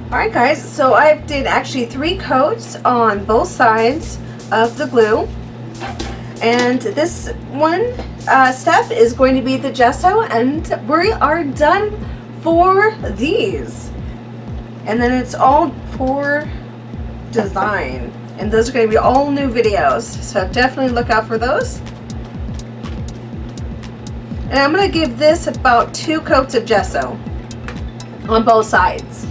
Alright guys, so I did actually 3 coats on both sides of the glue. And this one step is going to be the gesso, and we are done for these. And then it's all for design. And those are going to be all new videos, so definitely look out for those. And I'm going to give this about 2 coats of gesso on both sides.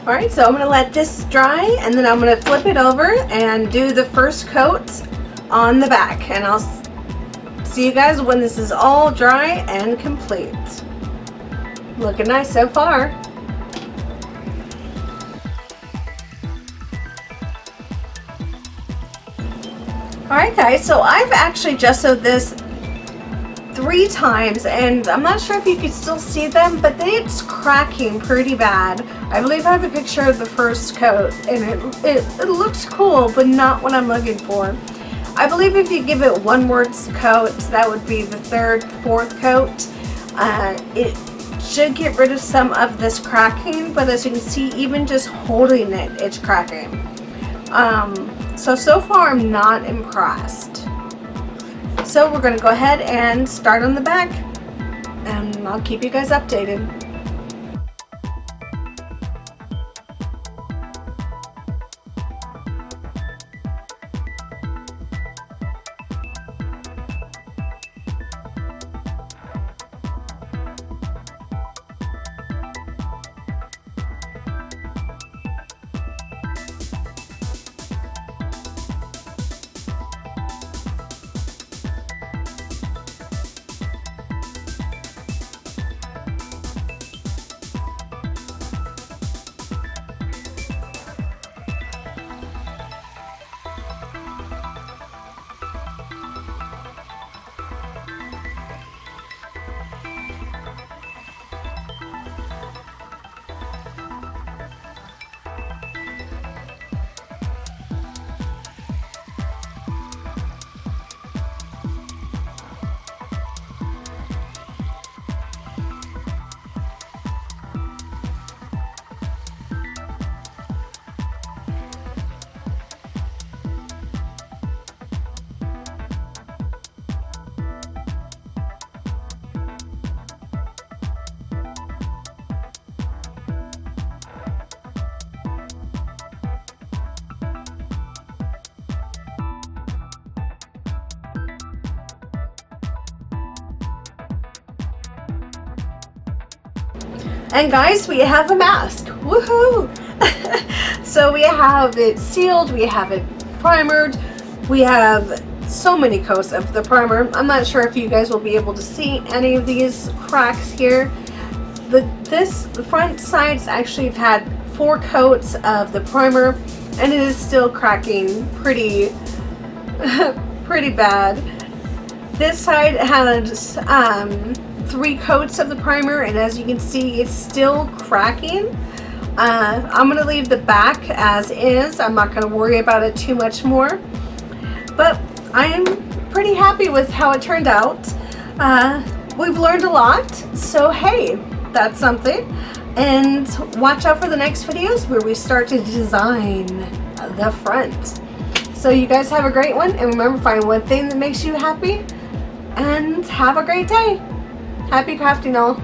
Alright, so I'm going to let this dry, and then I'm going to flip it over and do the first coat on the back. And I'll see you guys when this is all dry and complete. Looking nice so far. Alright guys, so I've actually gessoed this 3 times, and I'm not sure if you can still see them, but it's cracking pretty bad. I believe I have a picture of the first coat, and it looks cool, but not what I'm looking for. I believe if you give it one more coat, that would be the 3rd, 4th coat, it should get rid of some of this cracking, but as you can see, even just holding it, it's cracking. So far I'm not impressed. So we're going to go ahead and start on the back, and I'll keep you guys updated. And guys, we have a mask. Woohoo! So we have it sealed, we have it primered, we have so many coats of the primer. I'm not sure if you guys will be able to see any of these cracks here. The front sides actually have had 4 coats of the primer, and it is still cracking pretty bad. This side has 3 coats of the primer, and as you can see, it's still cracking. I'm going to leave the back as is. I'm not going to worry about it too much more, but I am pretty happy with how it turned out. We've learned a lot, so hey, that's something. And watch out for the next videos where we start to design the front. So you guys have a great one, and remember, find one thing that makes you happy, and have a great day. Happy crafting all.